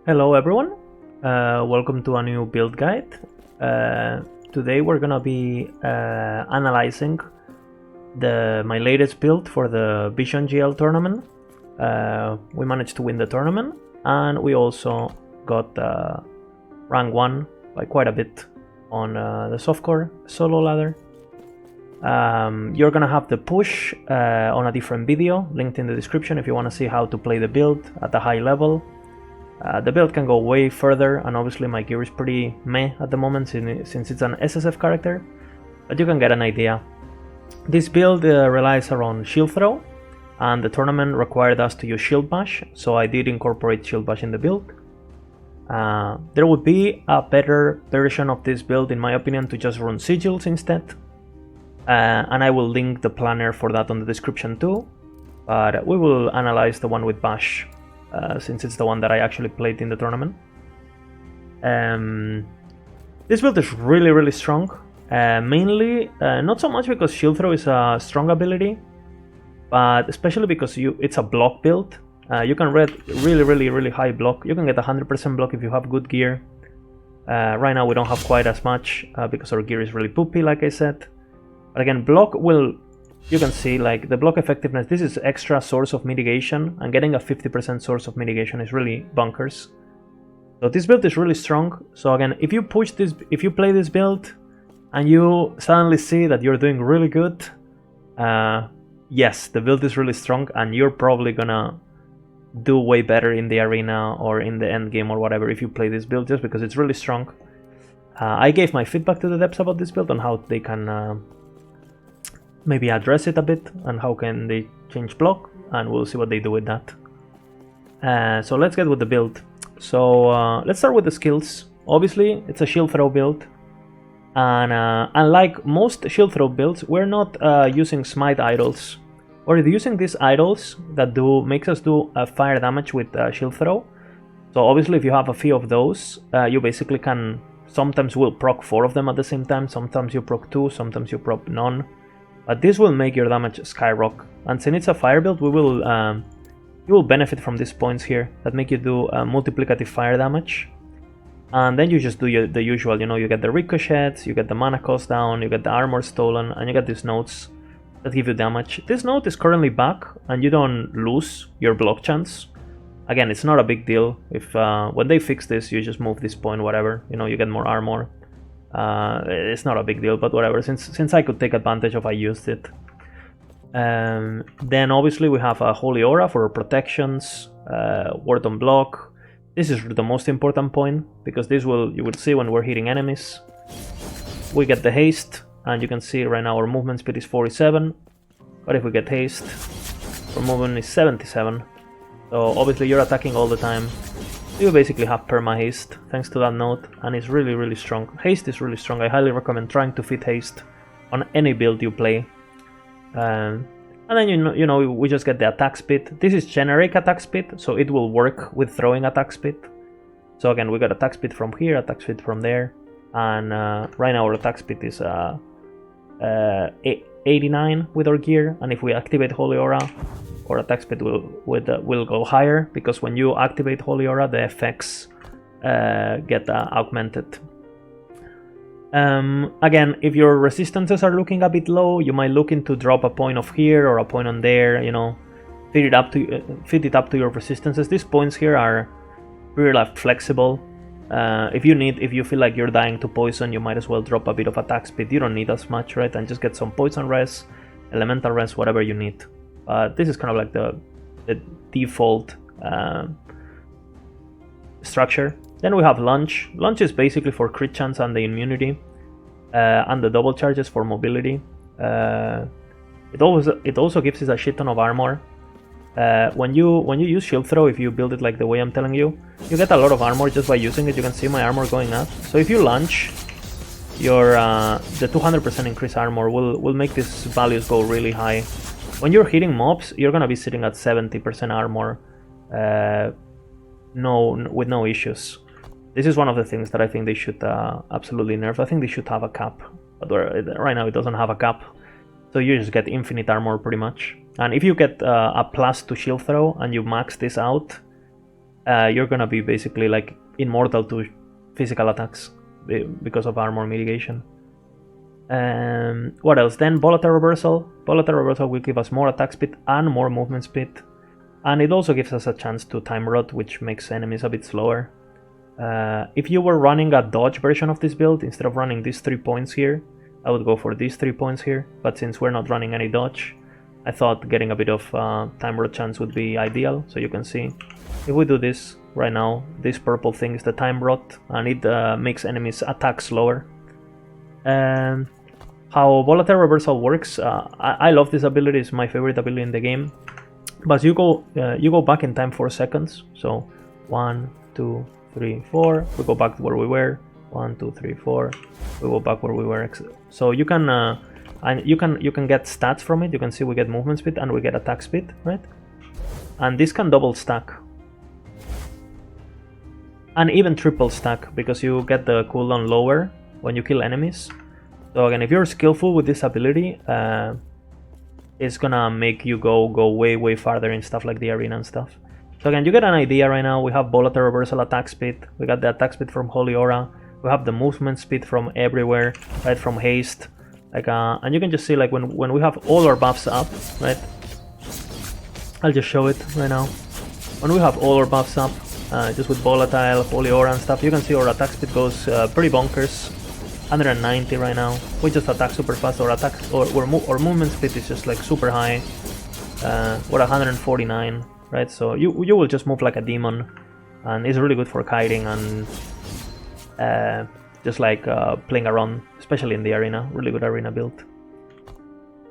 Hello everyone, welcome to a new build guide. Today we're gonna be analyzing my latest build for the Vision GL tournament. We managed to win the tournament and we also got rank 1 by quite a bit on the softcore solo ladder. You're gonna have the push on a different video linked in the description if you want to see how to play the build at a high level. The build can go way further, and obviously my gear is pretty meh at the moment since it's an SSF character, but you can get an idea. This build relies around shield throw, and the tournament required us to use Shiled Bash, so I did incorporate Shiled Bash in the build. There would be a better version of this build, in my opinion, to just run Sigils instead, and I will link the planner for that on the description too, but we will analyze the one with Bash. Since it's the one that I actually played in the tournament. This build is really strong, mainly not so much because shield throw is a strong ability, but especially because it's a block build. You can read really high block. You can get 100% block if you have good gear. Right now we don't have quite as much because our gear is really poopy, like I said. But again, block will... You can see like the block effectiveness, this is extra source of mitigation, and getting a 50% source of mitigation is really bonkers. So this build is really strong. So again, if you play this build and you suddenly see that you're doing really good, yes, the build is really strong and you're probably gonna do way better in the arena or in the end game or whatever if you play this build, just because it's really strong. I gave my feedback to the devs about this build on how they can maybe address it a bit and how can they change block, and we'll see what they do with that. So let's get with the build. So let's start with the skills. Obviously it's a shield throw build, and unlike most shield throw builds, we're not using smite idols. We're using these idols that makes us do fire damage with shield throw. So obviously if you have a few of those, you basically can sometimes will proc 4 of them at the same time, sometimes you proc 2, sometimes you proc none. But this will make your damage skyrocket, and since it's a fire build, you will benefit from these points here that make you do multiplicative fire damage. And then you just do the usual, you get the ricochets, you get the mana cost down, you get the armor stolen, and you get these notes that give you damage. This note is currently back, and you don't lose your block chance. Again, it's not a big deal. If when they fix this, you just move this point, whatever, you get more armor. It's not a big deal, but whatever, since I could take advantage of, I used it. Then obviously we have a Holy Aura for protections, ward on block. This is the most important point, because you will see when we're hitting enemies. We get the haste, and you can see right now our movement speed is 47, but if we get haste, our movement is 77. So obviously you're attacking all the time. You basically have perma haste thanks to that note, and it's really strong. Haste is really strong. I highly recommend trying to fit haste on any build you play. And then we just get the attack speed. This is generic attack speed, so it will work with throwing attack speed. So again, we got attack speed from here, attack speed from there, and right now our attack speed is 89 with our gear, and if we activate Holy Aura, our attack speed will go higher, because when you activate Holy Aura, the effects get augmented. Again, if your resistances are looking a bit low, you might look into drop a point of here or a point on there. Fit it up to your resistances. These points here are pretty flexible. If you feel like you're dying to poison, you might as well drop a bit of attack speed. You don't need as much, right? And just get some poison res, elemental res, whatever you need. This is kind of like the default structure. Then we have Lunge. Lunge is basically for crit chance and the immunity, and the double charges for mobility. It also gives us a shit ton of armor. When you use shield throw, if you build it like the way I'm telling you, you get a lot of armor just by using it. You can see my armor going up. So if you lunge, the 200% increased armor will make these values go really high. When you're hitting mobs, you're gonna be sitting at 70% armor, with no issues. This is one of the things that I think they should absolutely nerf. I think they should have a cap, but right now it doesn't have a cap. So you just get infinite armor pretty much. And if you get a plus to shield throw and you max this out, you're gonna be basically like immortal to physical attacks because of armor mitigation. What else? Then Volatile Reversal. Volatile Reversal will give us more attack speed and more movement speed. And it also gives us a chance to time rot, which makes enemies a bit slower. If you were running a dodge version of this build, instead of running these 3 points here, I would go for these 3 points here. But since we're not running any dodge, I thought getting a bit of time rot chance would be ideal. So you can see, if we do this right now, this purple thing is the time rot, and it makes enemies attack slower. How Volatile Reversal works, I love this ability, it's my favorite ability in the game. But you go back in time 4 seconds. So 1, 2, 3, 4. We go back to where we were. 1, 2, 3, 4. We go back where we were. So you can you can get stats from it. You can see we get movement speed and we get attack speed, right? And this can double stack, and even triple stack, because you get the cooldown lower when you kill enemies. So again, if you're skillful with this ability, it's gonna make you go way farther in stuff like the arena and stuff. So again, you get an idea right now. We have Volatile Reversal attack speed. We got the attack speed from Holy Aura. We have the movement speed from everywhere, right? From haste, like and you can just see like when we have all our buffs up, right? I'll just show it right now. When we have all our buffs up, just with Volatile, Holy Aura and stuff, you can see our attack speed goes pretty bonkers. 190 right now. We just attack super fast. Our movement speed is just like super high. We're 149, right? So you will just move like a demon, and it's really good for kiting and just like playing around, especially in the arena. Really good arena build.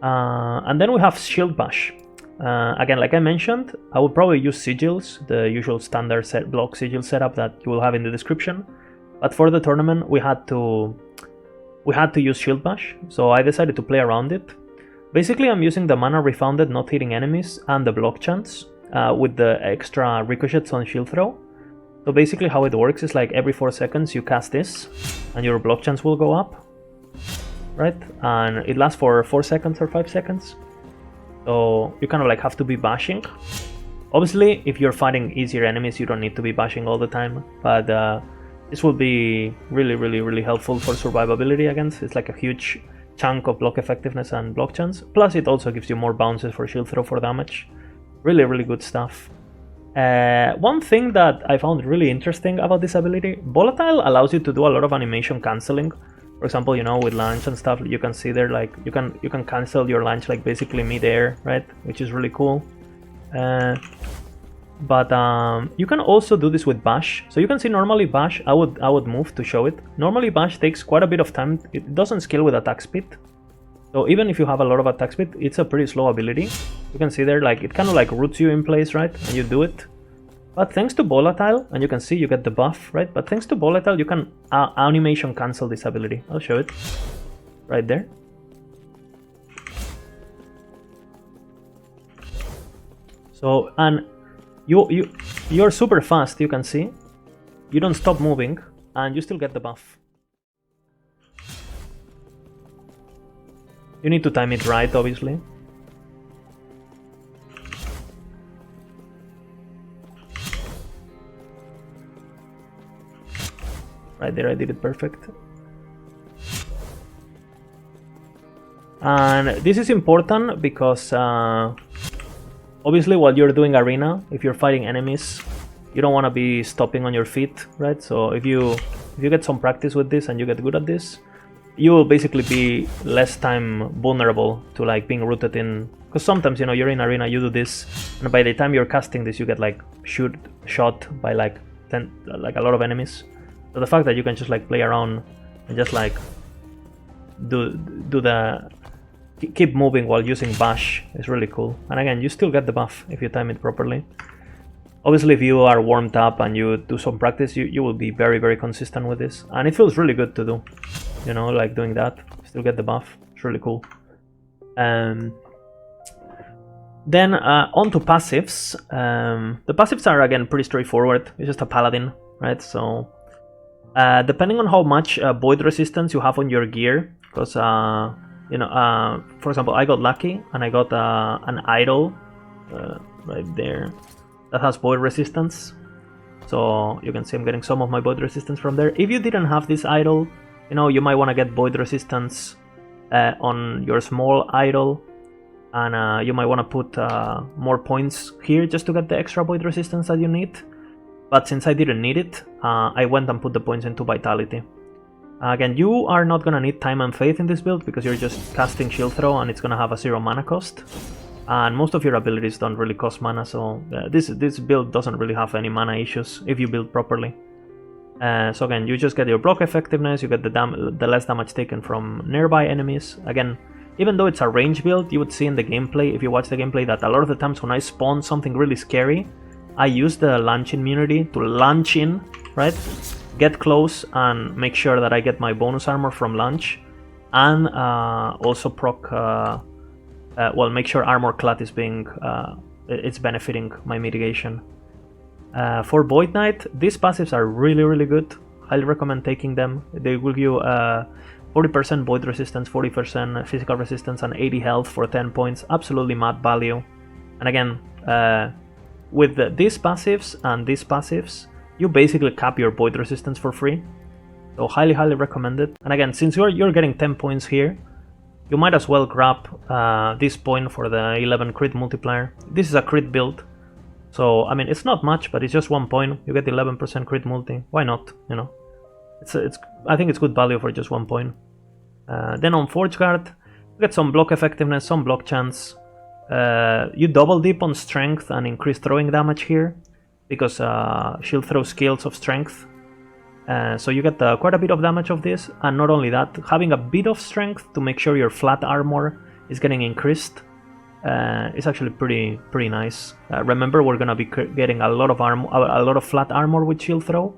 And then we have Shiled Bash. Again, like I mentioned, I would probably use Sigils, the usual standard block sigil setup that you will have in the description. But for the tournament, we had to use Shiled Bash, so I decided to play around it. Basically, I'm using the mana refounded not hitting enemies and the block chance with the extra ricochets on shield throw. So basically how it works is like every 4 seconds you cast this and your block chance will go up, right? And it lasts for 4 seconds or 5 seconds. So you kind of like have to be bashing. Obviously, if you're fighting easier enemies, you don't need to be bashing all the time, but this will be really helpful for survivability against. It's like a huge chunk of block effectiveness and block chance. Plus it also gives you more bounces for shield throw for damage. Really good stuff. One thing that I found really interesting about this ability, Volatile allows you to do a lot of animation cancelling. For example, you know, with launch and stuff, you can see there like you can cancel your launch like basically mid-air, right? Which is really cool. But you can also do this with Bash. So you can see normally Bash, I would move to show it. Normally Bash takes quite a bit of time. It doesn't scale with attack speed. So even if you have a lot of attack speed, it's a pretty slow ability. You can see there like it kind of like roots you in place, right? And you do it. But thanks to Volatile, and you can see you get the buff, right? But thanks to Volatile, you can animation cancel this ability. I'll show it right there. So, and you're super fast, you can see. You don't stop moving, and you still get the buff. You need to time it right, obviously. Right there, I did it perfect. And this is important because obviously while you're doing arena, if you're fighting enemies, you don't want to be stopping on your feet, right? So if you get some practice with this and you get good at this, you will basically be less time vulnerable to like being rooted in, because sometimes, you know, you're in arena, you do this, and by the time you're casting this, you get like shot by like a lot of enemies. So the fact that you can just like play around and just like keep moving while using Bash is really cool. And again, you still get the buff if you time it properly. Obviously, if you are warmed up and you do some practice, you will be very consistent with this. And it feels really good to do, you know, like doing that. Still get the buff. It's really cool. Then on to passives. The passives are again pretty straightforward. It's just a Paladin, right? So depending on how much void resistance you have on your gear, because you know, for example, I got lucky and I got an idol right there that has void resistance. So you can see I'm getting some of my void resistance from there. If you didn't have this idol, you know, you might want to get void resistance on your small idol, and you might want to put more points here just to get the extra void resistance that you need. But since I didn't need it, I went and put the points into vitality. Again, you are not gonna need time and faith in this build because you're just casting shield throw and it's gonna have a 0 mana cost. And most of your abilities don't really cost mana, so this build doesn't really have any mana issues if you build properly. So again, you just get your block effectiveness, you get the less damage taken from nearby enemies. Again, even though it's a range build, you would see in the gameplay, if you watch the gameplay, that a lot of the times when I spawn something really scary, I use the launch immunity to launch in, right? Get close and make sure that I get my bonus armor from launch, and also proc, well, make sure armor clad is being, it's benefiting my mitigation. For Void Knight, these passives are really good. Highly recommend taking them. They will give you 40% void resistance, 40% physical resistance, and 80 health for 10 points. Absolutely mad value. And again, with these passives and these passives, you basically cap your void resistance for free. So highly recommend it. And again, since you're getting 10 points here, you might as well grab this point for the 11 crit multiplier. This is a crit build, so I mean it's not much, but it's just 1 point. You get 11% crit multi. Why not? You know, I think it's good value for just 1 point. Then on Forge Guard, you get some block effectiveness, some block chance. You double dip on strength and increase throwing damage here, because shield throw scales of strength. So you get quite a bit of damage of this, and not only that, having a bit of strength to make sure your flat armor is getting increased is actually pretty nice. Remember, we're gonna be getting a lot of flat armor with shield throw,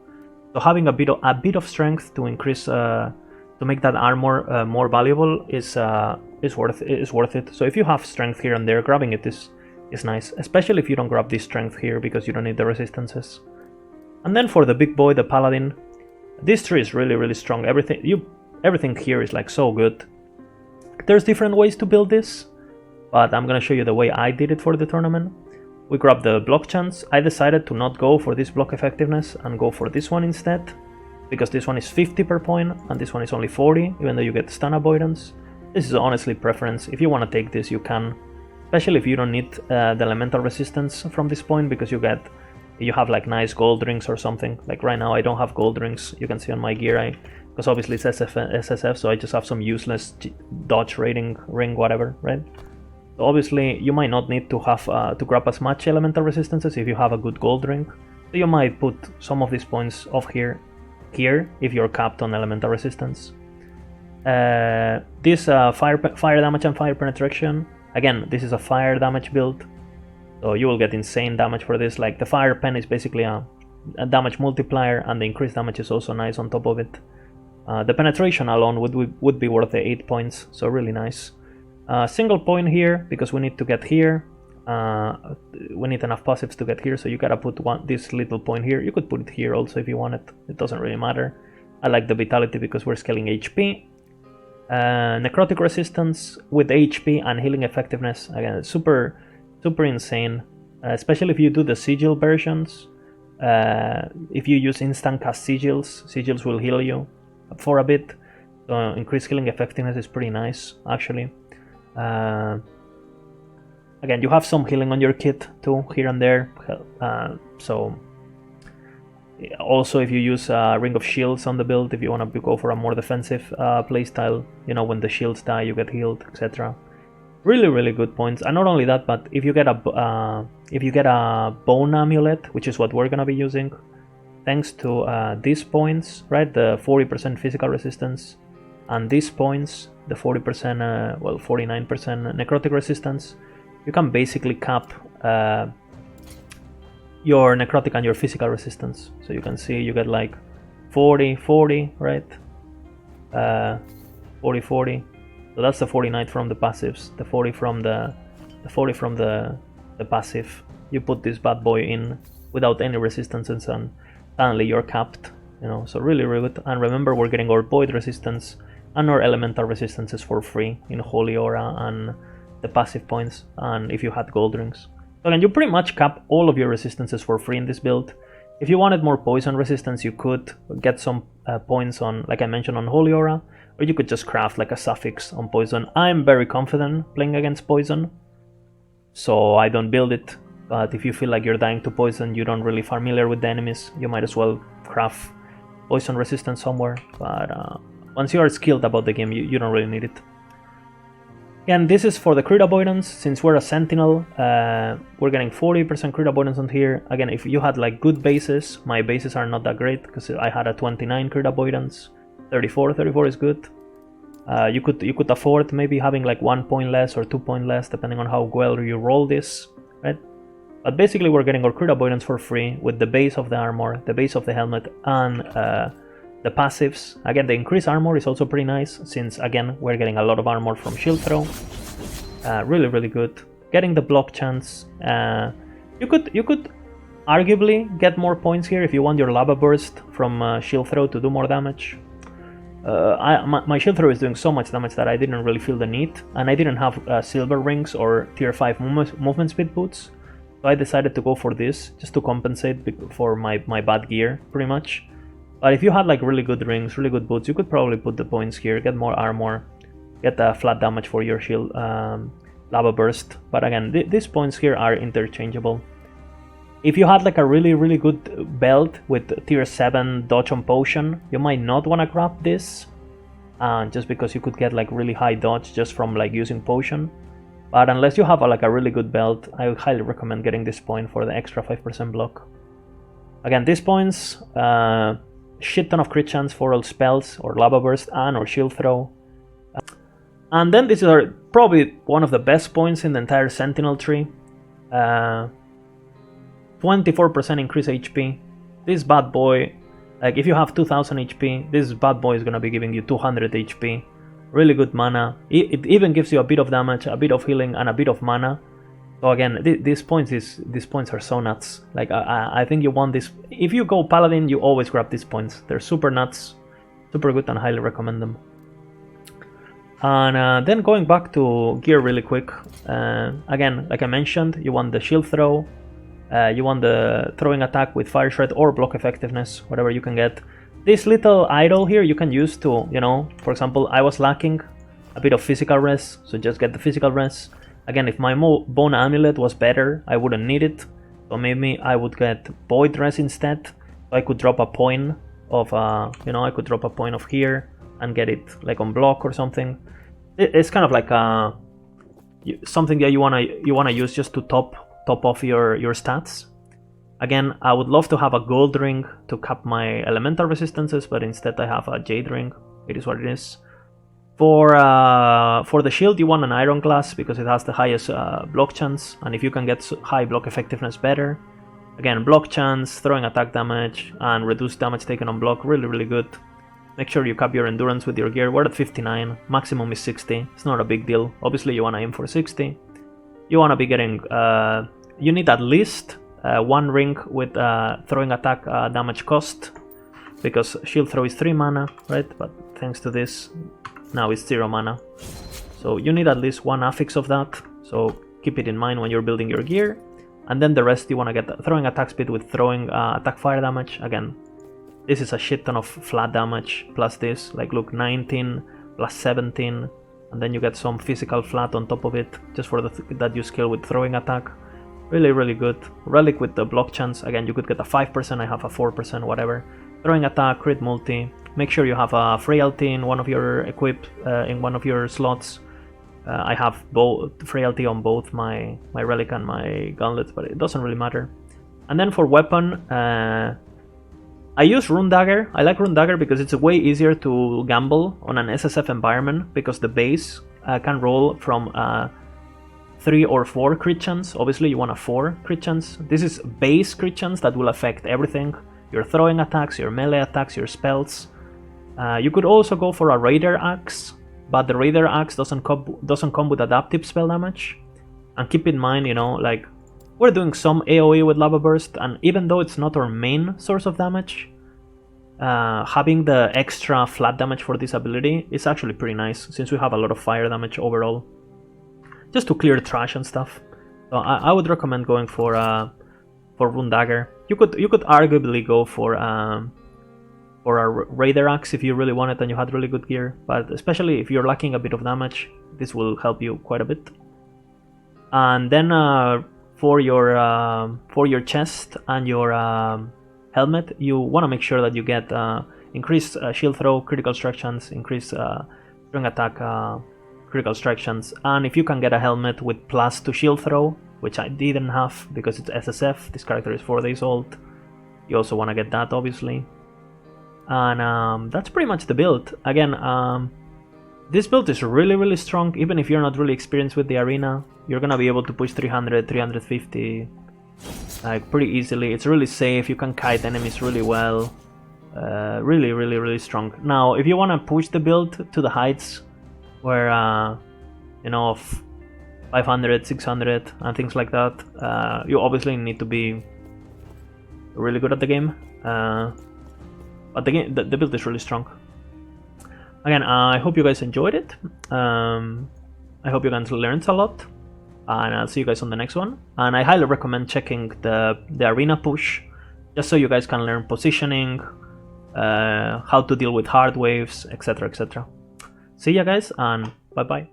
so having a bit of strength to increase to make that armor more valuable is worth it. So if you have strength here and there, grabbing it is nice, especially if you don't grab this strength here because you don't need the resistances. And then for the big boy, the Paladin, this tree is really strong. Everything here is like so good. There's different ways to build this, but I'm gonna show you the way I did it for the tournament. We grabbed the block chance. I decided to not go for this block effectiveness and go for this one instead, because this one is 50 per point and this one is only 40, even though you get stun avoidance. This is honestly preference. If you want to take this, you can, especially if you don't need the elemental resistance from this point, because you have like nice gold rings or something. Like right now I don't have gold rings, you can see on my gear, because obviously it's SSF, so I just have some useless dodge rating ring, whatever, right? So obviously you might not need to have to grab as much elemental resistances if you have a good gold ring. So you might put some of these points off here if you're capped on elemental resistance. This fire damage and fire penetration, again, this is a fire damage build, so you will get insane damage for this. Like the fire pen is basically a damage multiplier, and the increased damage is also nice on top of it. The penetration alone would be worth the 8 points, so really nice. Single point here because we need to get here. We need enough passives to get here, so you gotta put this little point here. You could put it here also if you want it doesn't really matter. I like the vitality because we're scaling HP. Necrotic resistance with HP and healing effectiveness, again, super insane, especially if you do the sigil versions. If you use instant cast sigils will heal you for a bit, so increased healing effectiveness is pretty nice actually. Again, you have some healing on your kit too, here and there, so also if you use Ring of Shields on the build, if you want to go for a more defensive playstyle, you know, when the shields die you get healed, etc. Really good points. And not only that, but if you get a bone amulet, which is what we're gonna be using, thanks to these points, right, the 40% physical resistance, and these points, the 40%, well, 49% necrotic resistance, you can basically cap your necrotic and your physical resistance. So you can see you get like 40, right? 40. So that's the 49 from the passives, the 40 from the passive. You put this bad boy in without any resistances, and suddenly you're capped. You know, so really good. And remember, we're getting our void resistance and our elemental resistances for free in Holy Aura and the passive points, and if you had gold rings. So again, you pretty much cap all of your resistances for free in this build. If you wanted more poison resistance, you could get some points on, like I mentioned, on Holy Aura, or you could just craft like a suffix on poison. I'm very confident playing against poison, so I don't build it. But if you feel like you're dying to poison, you don't really familiar with the enemies, you might as well craft poison resistance somewhere. But once you are skilled about the game, you don't really need it. And this is for the crit avoidance. Since we're a sentinel, we're getting 40% crit avoidance on here. Again, if you had like good bases, my bases are not that great because I had a 29 crit avoidance. 34 is good. You could afford maybe having like 1 point less or 2 point less depending on how well you roll this, right? But basically we're getting our crit avoidance for free with the base of the armor, the base of the helmet, and the passives. Again, the increased armor is also pretty nice, since again we're getting a lot of armor from shield throw. Really good. Getting the block chance. You could arguably get more points here if you want your lava burst from shield throw to do more damage. My shield throw is doing so much damage that I didn't really feel the need, and I didn't have silver rings or tier 5 movement speed boots, so I decided to go for this just to compensate for my bad gear, pretty much. But if you had like really good rings, really good boots, you could probably put the points here, get more armor, get flat damage for your shield, lava burst. But again, these points here are interchangeable. If you had like a really good belt with tier 7 dodge on potion, you might not want to grab this, just because you could get like really high dodge just from like using potion. But unless you have like a really good belt, I would highly recommend getting this point for the extra 5% block. Again, these points, shit ton of crit chance for all spells, or lava burst, and or shield throw. And then these are probably one of the best points in the entire sentinel tree. 24% increase HP. This bad boy, like if you have 2000 HP, this bad boy is gonna be giving you 200 HP. Really good mana. It even gives you a bit of damage, a bit of healing, and a bit of mana. So again, these points are so nuts. Like I think you want this. If you go Paladin, you always grab these points. They're super nuts, super good, and highly recommend them. And then going back to gear really quick. Again, like I mentioned, you want the shield throw. You want the throwing attack with fire shred or block effectiveness, whatever you can get. This little idol here you can use to, for example, I was lacking a bit of physical res, so just get the physical res. Again, if my bone amulet was better, I wouldn't need it, so maybe I would get void res instead. So I could drop a point of, I could drop a point of here and get it like on block or something. It's kind of like something that you wanna use just to top off your stats. Again, I would love to have a gold ring to cap my elemental resistances, but instead I have a jade ring. It is what it is. For the shield, you want an iron glass because it has the highest block chance, and if you can get high block effectiveness, better. Again, block chance, throwing attack damage, and reduced damage taken on block, really good. Make sure you cap your endurance with your gear. We're at 59, maximum is 60. It's not a big deal. Obviously, you want to aim for 60. You want to be getting, you need at least 1 ring with throwing attack damage cost, because shield throw is 3 mana, right? But thanks to this, now it's 0 mana. So you need at least 1 affix of that, so keep it in mind when you're building your gear. And then the rest you want to get throwing attack speed with throwing attack fire damage. Again, this is a shit ton of flat damage plus this, like look, 19 plus 17, and then you get some physical flat on top of it, just for that you skill with throwing attack. Really good. Relic with the block chance, again you could get a 5%, I have a 4%, whatever. Throwing attack, crit multi. Make sure you have a frailty in one of your in one of your slots. I have both frailty on both my relic and my gauntlets, but it doesn't really matter. And then for weapon, I use Rune Dagger. I like Rune Dagger because it's way easier to gamble on an SSF environment, because the base can roll from 3 or 4 crit chance. Obviously you want a 4 crit chance. This is base crit chance that will affect everything. Your throwing attacks, your melee attacks, your spells. You could also go for a Raider Axe, but the Raider Axe doesn't come with adaptive spell damage. And keep in mind, like, we're doing some AoE with Lava Burst, and even though it's not our main source of damage, having the extra flat damage for this ability is actually pretty nice, since we have a lot of fire damage overall, just to clear trash and stuff. So I would recommend going for for Rune Dagger. You could arguably go for a Raider Axe if you really wanted and you had really good gear, but especially if you're lacking a bit of damage, this will help you quite a bit. And then for your chest and your helmet, you want to make sure that you get increased shield throw, critical strike chance, increased strong attack, critical strike chance, and if you can get a helmet with +2 shield throw, which I didn't have because it's SSF, this character is 4 days old, you also want to get that obviously. And that's pretty much the build. Again, this build is really strong. Even if you're not really experienced with the arena, you're gonna be able to push 300, 350 like pretty easily. It's really safe, you can kite enemies really well. Really strong. Now if you want to push the build to the heights where you know, of 500, 600 and things like that, you obviously need to be really good at the game, but the build is really strong. Again, I hope you guys enjoyed it. I hope you guys learned a lot, and I'll see you guys on the next one. And I highly recommend checking the arena push, just so you guys can learn positioning, how to deal with hard waves, etc. See ya guys, and bye bye.